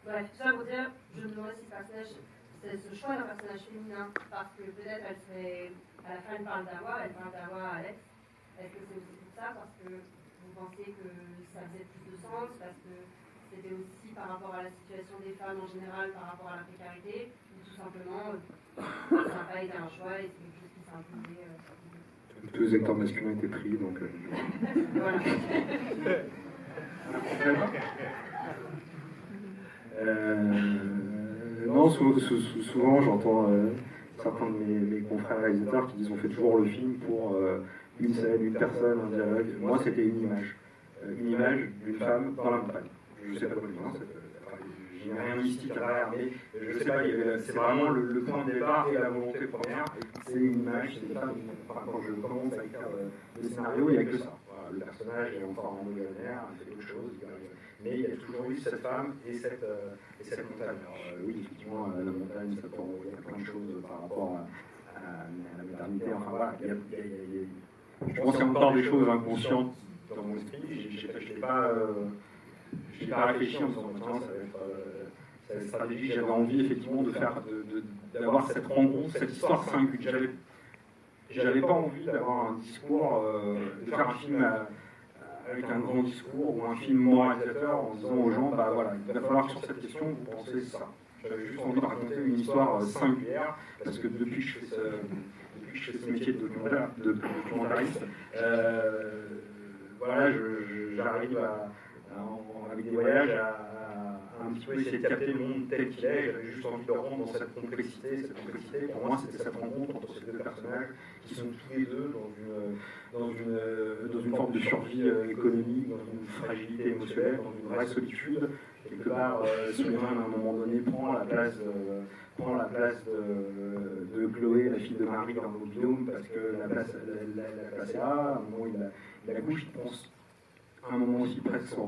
Speaker 5: Bref, tout ça pour dire, je me demandais si ce choix d'un personnage féminin, parce que peut-être elle serait, à la fin elle parle d'Awa à Alex. Est-ce que c'est aussi pour ça, parce que vous pensez que ça faisait plus de sens, parce que c'était aussi par rapport à la situation des femmes en général, par rapport à la précarité, ou tout simplement, ça n'a pas été un choix et c'est quelque chose qui s'est imposé.
Speaker 2: Tous les acteurs masculins étaient pris, donc.
Speaker 5: Voilà.
Speaker 2: Non, souvent j'entends certains de mes confrères réalisateurs qui disent on fait toujours le film pour une scène, une personne, un dialogue. Moi, c'était une image d'une femme dans la montagne. je ne sais pas comment je n'ai rien de mystique derrière, mais je ne sais pas, c'est vraiment le point de départ et la volonté première. C'est une image, c'est pas, quand je commence à écrire le scénario, il n'y a que ça. Voilà, le personnage est encore en millionnaire, il fait autre chose, mais il y a toujours eu cette femme et cette montagne. Alors, oui, effectivement, la montagne, ça peut envoyer plein de choses par rapport à la modernité. Enfin voilà, je pense qu'il y a encore des choses inconscientes dans mon esprit. Je n'ai pas réfléchi en me disant maintenant ça va être cette stratégie que j'avais envie effectivement de faire, d'avoir cette rencontre, cette histoire singulière. J'avais pas envie d'avoir un discours, de faire un film avec un grand discours ou un film moralisateur en disant aux gens, bah voilà, il va falloir que sur cette question vous pensez ça. J'avais juste envie de raconter une histoire singulière parce que depuis que je fais ce métier de documentariste, voilà, j'arrive avec des voyages à un petit peu essayer de capter le monde tel qu'il est. J'avais juste envie de rentrer dans cette complexité. Cette complexité, pour moi, c'était cette rencontre entre ces deux personnages qui sont tous les deux dans une forme de survie économique, dans une fragilité émotionnelle, dans une vraie solitude. Quelque part, Suleiman, à un moment donné, prend la place de Chloé, la fille de Marie, dans le binôme, parce que la place est là. À un moment, il accouche, il pense à un moment aussi presque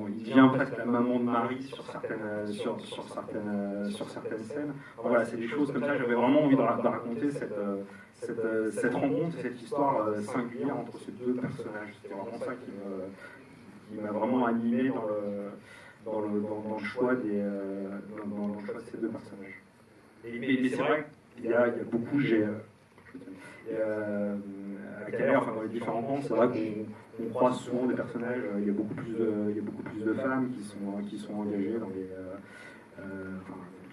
Speaker 2: il devient presque la maman de Marie sur certaines scènes. Voilà, c'est des choses comme ça. J'avais vraiment envie de raconter cette rencontre, cette histoire singulière entre ces deux personnages. C'était vraiment ça qui m'a vraiment animé dans le choix de ces deux personnages. Mais c'est vrai qu'il y a beaucoup. Avec Alain, enfin dans les différents camps, c'est vrai qu'on croise souvent des personnages. Il y a beaucoup plus de femmes qui sont engagées dans toutes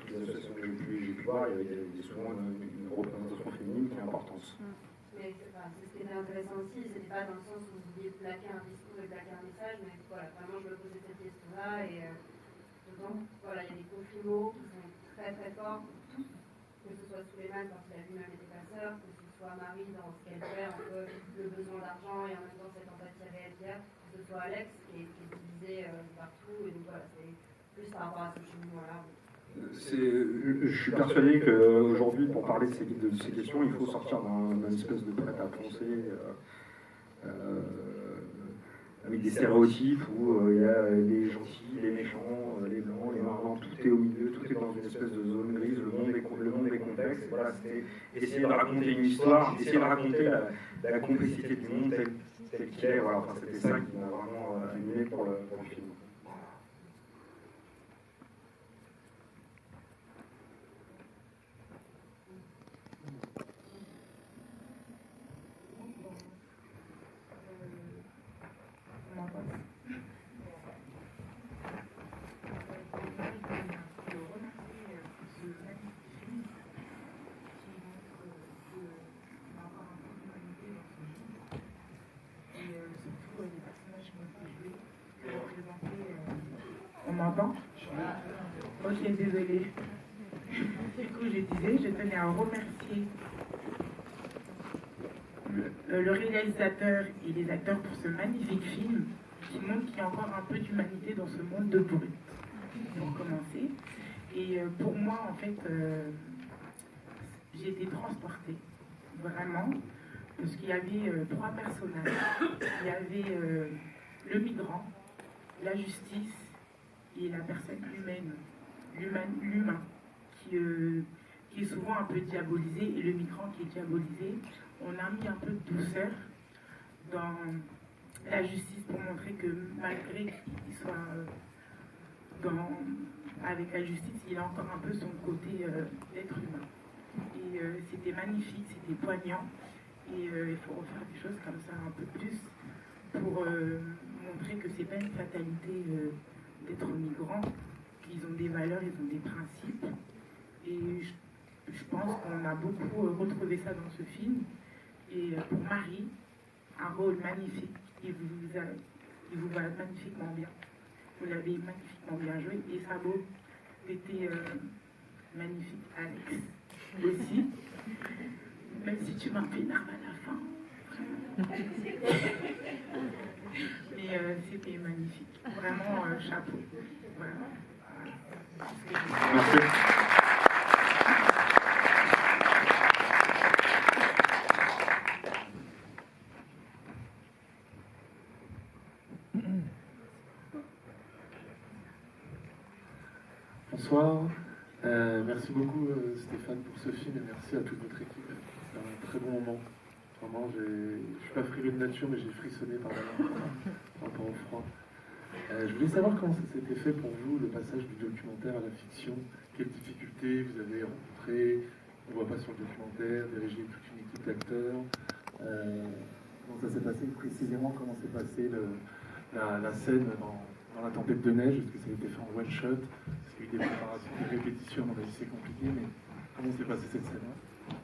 Speaker 2: les associations que j'ai pu voir. Il y a souvent une représentation féminine qui est importante.
Speaker 5: Mais c'est ce qui était intéressant aussi, c'était pas dans le sens où vous vouliez plaquer un discours et plaquer un message, mais voilà, vraiment je me posais cette question-là et d'autant voilà, il y a des conflits mots qui sont très très forts pour tous, que ce soit Suleiman quand il a lui-même été passeur, que ce soit Marie dans ce qu'elle fait entre le besoin d'argent et en même temps cette empathie réelle qu'il y a, que ce soit Alex qui est divisé partout, et donc voilà, c'est plus par rapport à ce cheminement-là.
Speaker 2: Je suis persuadé qu'aujourd'hui, pour parler de ces questions, il faut sortir d'une espèce de prêt-à-penser avec des stéréotypes où il y a les gentils, les méchants, les blancs, les marrants, tout est au milieu, tout est dans une espèce de zone grise, le monde est complexe. Et voilà, c'était essayer de raconter une histoire, essayer de raconter la complexité du monde tel qu'il est. Voilà, enfin, c'était ça qui m'a vraiment animé pour le film.
Speaker 8: On m'entend? Ok, désolée. Du coup, je tenais à remercier le réalisateur et les acteurs pour ce magnifique film qui montre qu'il y a encore un peu d'humanité dans ce monde de brut. Pour commencer. Et pour moi, en fait, j'ai été transportée, vraiment, parce qu'il y avait trois personnages. Il y avait le migrant, la justice et la personne humaine, l'humain, qui est souvent un peu diabolisé, et le migrant qui est diabolisé. On a mis un peu de douceur dans la justice pour montrer que malgré qu'il soit avec la justice, il a encore un peu son côté d'être humain. Et c'était magnifique, c'était poignant, et il faut refaire des choses comme ça un peu plus pour montrer que c'est pas une fatalité d'être migrant, qu'ils ont des valeurs, ils ont des principes. Et je pense qu'on a beaucoup retrouvé ça dans ce film. Et pour Marie, un rôle magnifique. Il vous va magnifiquement bien. Vous l'avez magnifiquement bien joué. Et Sabo était magnifique. Alex aussi. Même si tu m'as fait larme à la fin. Mais Et c'était magnifique. Vraiment, chapeau. Voilà.
Speaker 2: Merci.
Speaker 9: Bonsoir. Merci beaucoup Stéphane pour ce film et merci à toute votre équipe. C'est un très bon moment. Vraiment, je ne suis pas frileux de nature, mais j'ai frissonné par rapport au froid. Je voulais savoir comment ça s'était fait pour vous, le passage du documentaire à la fiction. Quelles difficultés vous avez rencontrées? On ne voit pas sur le documentaire, dirigé toute une équipe d'acteurs. Comment ça s'est passé précisément? Comment s'est passée la scène dans La Tempête de neige? Est-ce que ça a été fait en one shot? Est-ce qu'il y a eu des préparations, des répétitions? On a dit c'est compliqué, mais comment s'est passée cette scène-là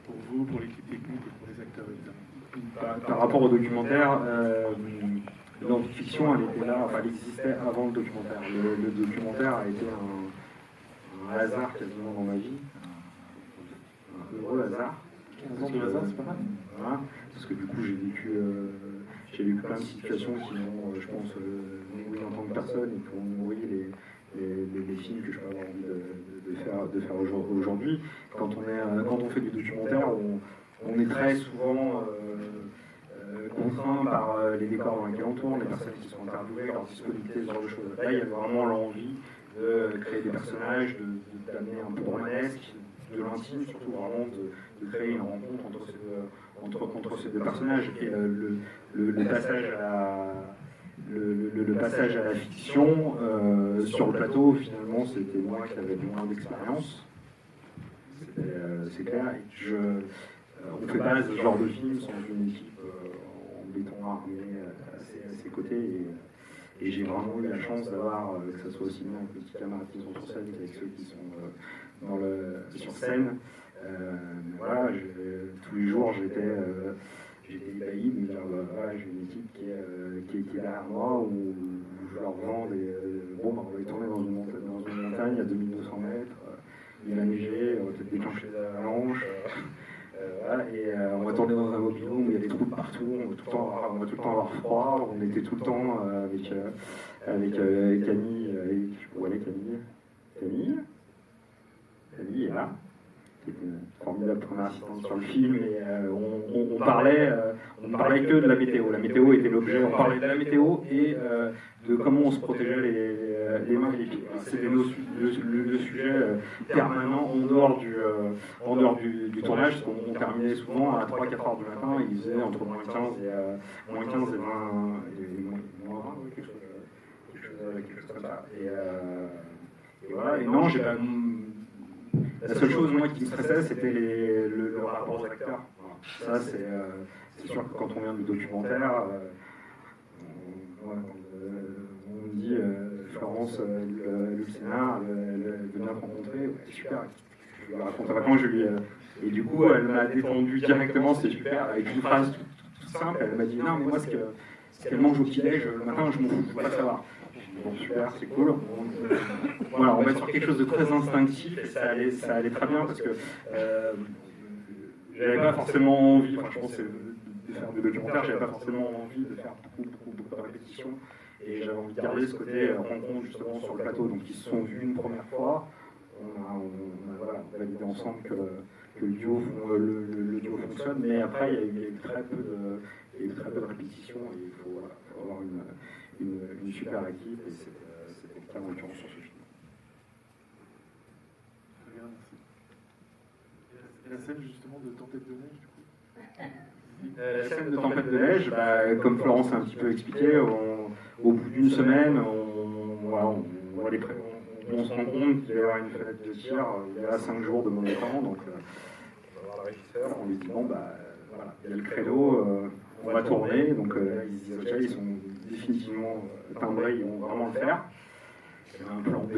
Speaker 9: pour vous, pour l'équipe technique et pour les acteurs évidemment?
Speaker 2: Par rapport au documentaire, l'antifiction, elle était là, enfin, elle existait avant le documentaire. Le documentaire a été un hasard quasiment dans ma vie, un heureux hasard.
Speaker 9: 15 ans de hasard, c'est pas mal.
Speaker 2: Voilà, parce que du coup, j'ai vécu plein de situations qui m'ont, je pense, nourri en tant que personne et qui ont nourri les films que je peux avoir envie de faire aujourd'hui. Quand on fait du documentaire, on est très souvent contraint par les décors dans lesquels on tourne, les personnes qui sont interviewées, leur disponibilité, ce genre de choses. Là, il y a vraiment l'envie de créer des personnages, d'amener un peu de romanesque, de l'intime, surtout vraiment de créer une rencontre entre ces deux personnages. Et le passage à la fiction, sur le plateau, finalement, c'était moi qui avais le moins d'expérience. C'est clair. Et on ne fait pas ce genre de film sans une équipe en béton armé à ses côtés. Et j'ai vraiment eu la chance d'avoir, que ce soit aussi bien avec mes petits camarades qui sont sur scène qu'avec ceux qui sont sur scène. Voilà, tous les jours j'étais ébahi de me dire voilà, j'ai une équipe qui est derrière moi, où je leur vends on va aller tourner dans une montagne à 2200 mètres, il va neiger, on va peut-être déclencher les avalanches. Voilà, et on va tourner dans un mobil-home où il y a des trous de partout, on va tout le temps avoir froid, on était tout le temps avec Camille, où elle est Camille est là, qui est une formidable première assistante sur le film, et on parlait que de la météo. La météo était l'objet, on parlait de la météo et de comment on se protégeait les mains et les pieds. C'était le sujet permanent en dehors du tournage, parce qu'on terminait souvent à 3-4 heures du matin, il faisait entre moins 15 et 20, moins 20, quelque chose comme ça. Et voilà, et non, j'ai pas... La seule chose, moi, qui me stressait, c'était le rapport aux acteurs. Voilà. Ça, c'est sûr que quand on vient du documentaire, on me dit Florence Lucena, elle veut bien te rencontrer, ouais, super. Je lui raconterai quand je lui. Et du coup, elle m'a détendu directement, c'est super, avec une phrase toute simple. Elle m'a dit non, mais moi, ce qu'elle mange au petit-déj, le matin, je m'en fous, je veux pas savoir. Bon, super, c'est cool. Voilà, on va être sur quelque chose de très instinctif et ça allait très bien parce que j'avais pas forcément envie, enfin, je pense de faire des documentaires, j'avais pas forcément envie de faire beaucoup de répétitions et j'avais envie de garder ce côté rencontre justement sur le plateau. Donc ils se sont vus une première fois, on a validé ensemble que le duo fonctionne, mais après il y a eu très peu de répétitions et il faut avoir une super équipe et c'était le cas en l'occurrence sur ce film.
Speaker 9: Très bien, merci. Et la scène justement de Tempête de neige, du coup
Speaker 2: La scène de Tempête de neige, comme Florence a un petit peu expliqué, au bout d'une semaine, on se rend compte qu'il va y avoir une fenêtre de tir, il y a 5 jours de mauvais temps, donc on va voir le régisseur, on lui dit bon voilà, il y a le credo, on va tourner, donc ils se disent ok, ils sont définitivement timbrés, ils vont vraiment le faire. Il y avait un plan B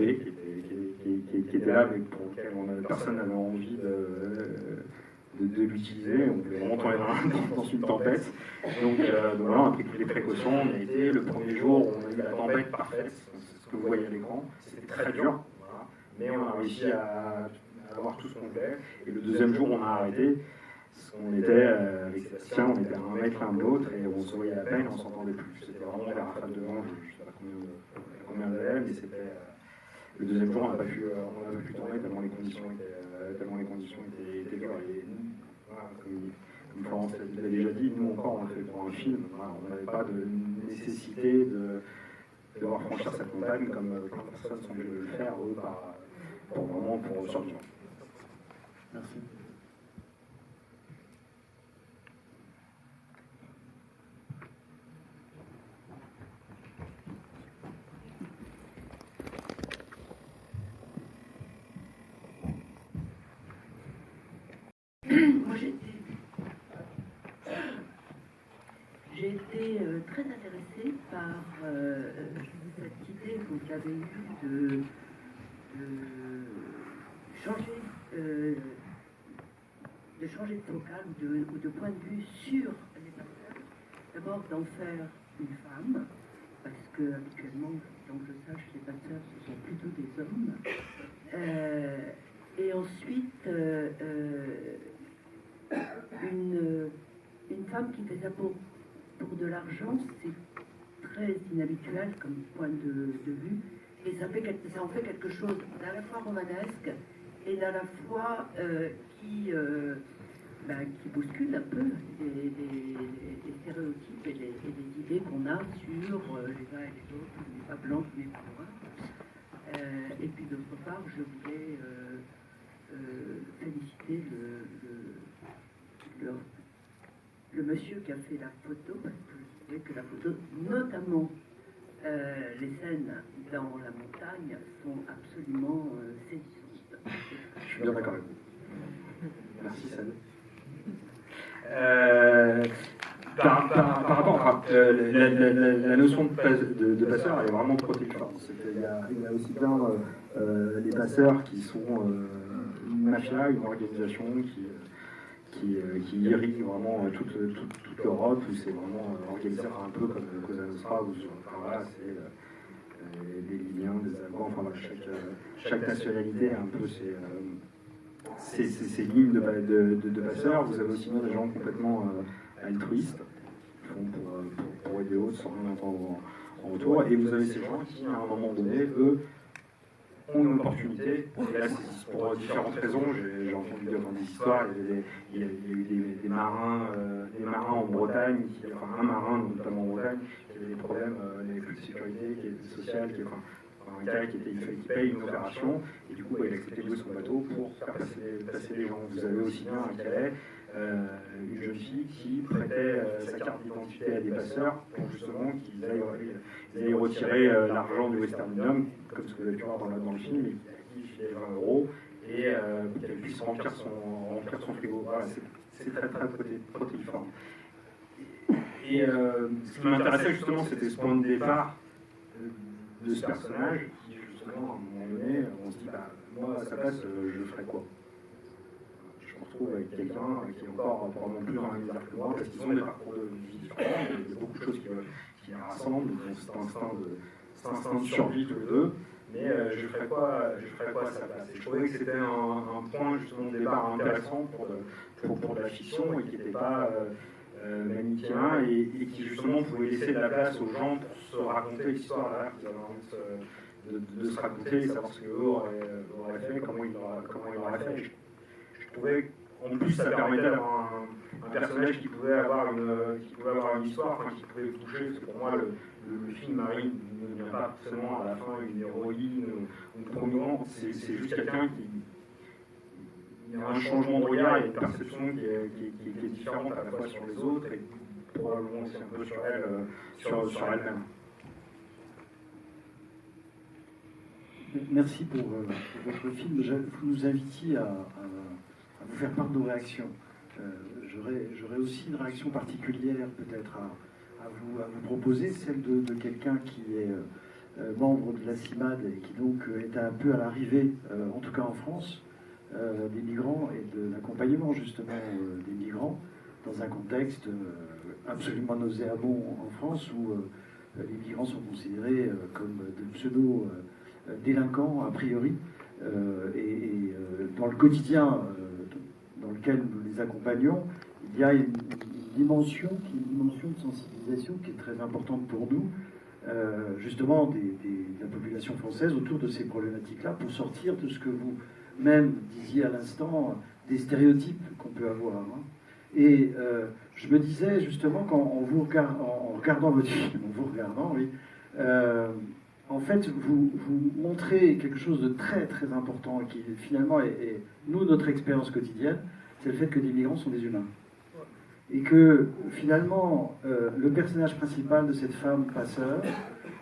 Speaker 2: qui était là, mais pour lequel personne n'avait envie de l'utiliser. On voulait vraiment tourner dans une tempête. Donc voilà, on a pris toutes les précautions. On a été le premier jour, on a eu la tempête parfaite, c'est ce que vous voyez à l'écran. C'était très dur, voilà. Mais on a réussi à avoir tout ce qu'on voulait. Et le deuxième jour, on a arrêté. On était avec Sébastien, on était à 1 mètre l'un de l'autre et on se voyait à peine, on s'entendait plus. C'était vraiment des rafales de vent, je ne sais pas combien il y avait, mais c'était. Le deuxième jour, on n'a pas pu tourner tellement les conditions étaient dures. Et nous, voilà, comme Florence l'a déjà dit, nous encore, on a fait pour un film. Voilà, on n'avait pas de nécessité de devoir franchir cette montagne comme plein de personnes semblaient le faire, eux, pour survivre.
Speaker 9: Merci.
Speaker 10: Moi, j'ai été très intéressée par cette idée que vous avez eue de changer de focal ou de point de vue sur les passeurs. D'abord d'en faire une femme, parce que habituellement, donc je sache, les passeurs ce sont plutôt des hommes. Et ensuite, une femme qui fait ça pour de l'argent, c'est très inhabituel comme point de vue. Et ça en fait quelque chose d'à la fois romanesque et d'à la fois qui bouscule un peu les stéréotypes et les idées qu'on a sur les uns et les autres, les pas blancs, les pas noirs. Et puis d'autre part, je voulais féliciter le monsieur qui a fait la photo, parce que je trouvais que la photo, notamment les scènes dans la montagne, sont absolument saisissantes.
Speaker 2: Je suis bien d'accord avec vous. Merci, Sad. Par rapport à la notion de passeur, elle est vraiment protéiforme. Il y a aussi bien les passeurs qui sont une mafia, une organisation qui irrigue vraiment toute l'Europe, où c'est vraiment organisé un peu comme Cosa Nostra, où voilà, c'est des Libyens, des Afghans, enfin voilà, chaque nationalité a un peu ses lignes de passeurs. Vous avez aussi bien des gens complètement altruistes, qui font pour aider d'autres sans rien entendre en retour, et vous avez ces gens qui, à un moment donné, eux, ont une opportunité, et là c'est pour différentes raisons. J'ai entendu des histoires, il y a eu des marins en Bretagne, enfin un marin notamment en Bretagne, qui avait des problèmes, il n'y avait plus de sécurité, qui était social, un gars qui paye une opération, et du coup il a accepté de louer son bateau pour faire passer les gens. Vous avez aussi bien à Calais une jeune fille qui prêtait sa carte d'identité à des passeurs pour justement qu'ils aillent retirer l'argent du Western Union, comme ce que vous avez pu voir dans le film, et qui filait 20 € et qu'elle puisse remplir son frigo. Voilà, c'est très très protéiforme. Et ce qui m'intéressait justement, c'était ce point de départ de ce personnage qui justement à un moment donné, on se dit moi à sa place je ferais quoi? Je me retrouve avec quelqu'un qui est encore probablement plus dans la misère que moi, parce qu'ils ont des parcours de vie différents, il y a beaucoup de choses qui les rassemblent, donc cet instinct de survie tous les deux, mais je ferais quoi à sa place? Et je trouvais que c'était un point justement de départ intéressant pour de la fiction et qui n'était pas manichéen et qui justement pouvait laisser de la place aux gens pour se raconter l'histoire derrière qu'ils avaient envie de se raconter et savoir ce qu'eux auraient fait, comment ils l'auraient fait. Je trouvais qu'en plus ça permettait d'avoir un personnage qui pouvait avoir une histoire, enfin, qui pouvait toucher, parce que pour moi le film Marie ne devient pas forcément à la fin une héroïne ou une promouvante, c'est juste quelqu'un qui... Il y a un changement de regard, il y a une perception qui est différente à la fois sur les autres et probablement aussi un peu sur elle-même.
Speaker 11: Merci pour votre film. Vous nous invitiez à vous faire part de nos réactions. J'aurais aussi une réaction particulière peut-être à vous proposer, celle de quelqu'un qui est membre de la CIMAD et qui donc est un peu à l'arrivée, en tout cas en France, des migrants et de l'accompagnement justement des migrants dans un contexte absolument nauséabond en France où les migrants sont considérés comme de pseudo-délinquants a priori et dans le quotidien lequel nous les accompagnons, il y a une dimension de sensibilisation qui est très importante pour nous, justement de la population française autour de ces problématiques-là, pour sortir de ce que vous-même disiez à l'instant, des stéréotypes qu'on peut avoir. Hein. Et je me disais justement, en regardant votre film, oui, en fait, vous montrez quelque chose de très très important et qui finalement est nous, notre expérience quotidienne, c'est le fait que des migrants sont des humains. Et que finalement, le personnage principal de cette femme passeur,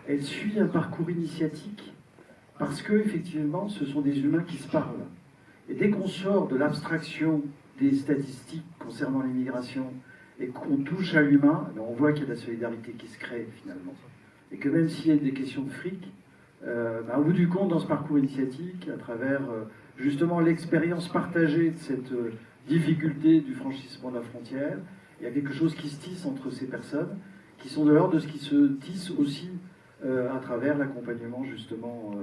Speaker 11: elle suit un parcours initiatique parce que effectivement, ce sont des humains qui se parlent. Et dès qu'on sort de l'abstraction des statistiques concernant l'immigration et qu'on touche à l'humain, on voit qu'il y a de la solidarité qui se crée finalement. Et que même s'il y a des questions de fric, au bout du compte, dans ce parcours initiatique, à travers justement l'expérience partagée de cette difficulté du franchissement de la frontière, il y a quelque chose qui se tisse entre ces personnes, qui sont de l'ordre de ce qui se tisse aussi à travers l'accompagnement justement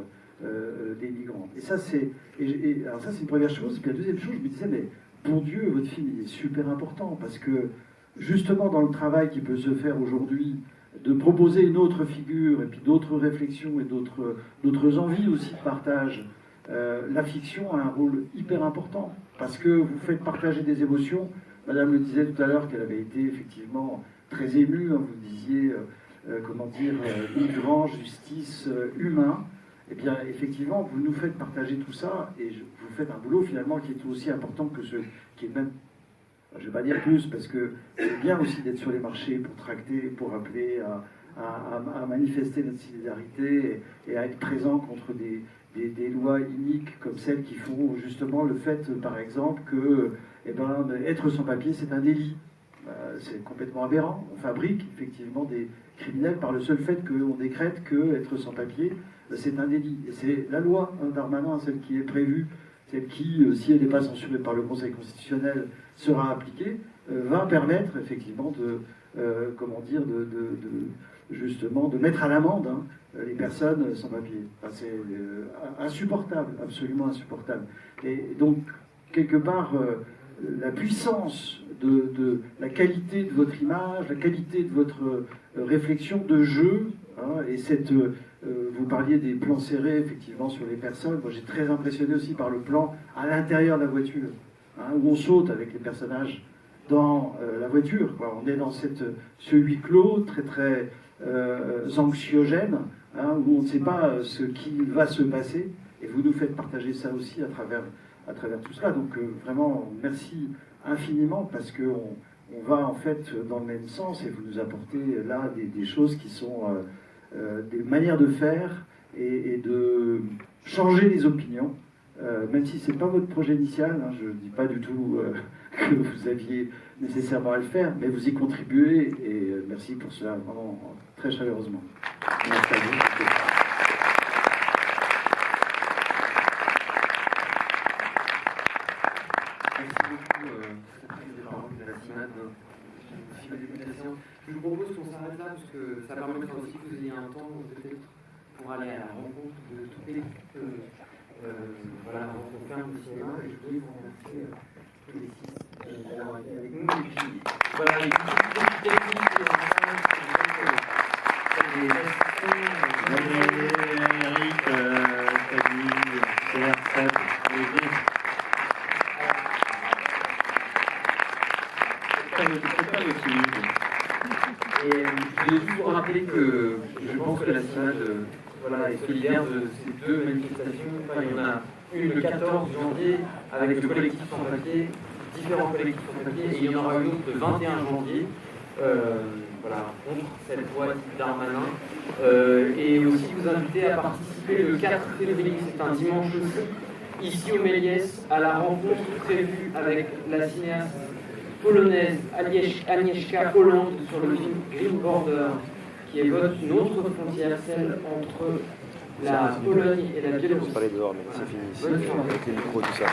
Speaker 11: des migrants. Et ça, c'est une première chose. Et puis la deuxième chose, je me disais, mais bon Dieu, votre film il est super important, parce que justement dans le travail qui peut se faire aujourd'hui, de proposer une autre figure, et puis d'autres réflexions et d'autres envies aussi de partage, la fiction a un rôle hyper important, parce que vous faites partager des émotions. Madame le disait tout à l'heure qu'elle avait été effectivement très émue, hein, vous disiez, migrants, justice, humain. Eh bien, effectivement, vous nous faites partager tout ça, et vous faites un boulot finalement qui est aussi important que ce qui est même, je ne vais pas dire plus, parce que c'est bien aussi d'être sur les marchés pour tracter, pour appeler à manifester notre solidarité et à être présent contre des lois iniques comme celles qui font justement le fait, par exemple, que être sans papier, c'est un délit. C'est complètement aberrant. On fabrique effectivement des criminels par le seul fait qu'on décrète que être sans papier, c'est un délit. Et c'est la loi Darmanin, celle qui est prévue, celle qui, si elle n'est pas censurée par le Conseil constitutionnel, sera appliquée, va permettre effectivement justement de mettre à l'amende les personnes sans papier. Enfin, c'est insupportable, absolument insupportable. Et donc, quelque part, la puissance de la qualité de votre image, la qualité de votre réflexion de jeu, et vous parliez des plans serrés effectivement sur les personnes. Moi, j'ai très impressionné aussi par le plan à l'intérieur de la voiture, où on saute avec les personnages dans la voiture, quoi. On est dans ce huis clos très très anxiogène, où on ne sait pas ce qui va se passer, et vous nous faites partager ça aussi à travers tout cela. Donc vraiment merci infiniment, parce qu'on va en fait dans le même sens, et vous nous apportez là des choses qui sont des manières de faire et de changer les opinions, même si ce n'est pas votre projet initial, je ne dis pas du tout que vous aviez nécessairement à le faire, mais vous y contribuez, et merci pour cela, vraiment très chaleureusement. Merci à vous.
Speaker 1: Je vous propose qu'on s'arrête là, parce que ça permettra aussi que vous ayez un temps peut-être pour aller à la rencontre de toute l'équipe, rencontre ferme du cinéma, et je voulais vous remercier tous les 6 d'avoir été avec nous. Et puis voilà, les petites techniques qui des
Speaker 9: Eric, Camille, Pierre, Seb,
Speaker 1: Et je voulais juste vous rappeler que je pense que la CIMAD est solidaire de ces deux manifestations. Enfin, il y en a une le 14 janvier avec le collectif sans papier, différents collectifs sans papier, et il y en aura une autre le 21 janvier contre cette loi Darmanin. Et aussi vous inviter à participer le 4 février, c'est un dimanche aussi, ici au Méliès, à la rencontre prévue avec la cinéaste polonaise Agnieszka Holland sur le film Green Border, qui évoque une autre frontière, celle entre la Pologne et la Biélorussie.
Speaker 12: On parlait dehors, mais c'est fini ici, avec les micros, tout ça.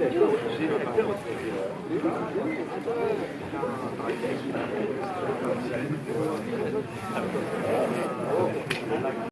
Speaker 9: D'accord.
Speaker 12: Ah,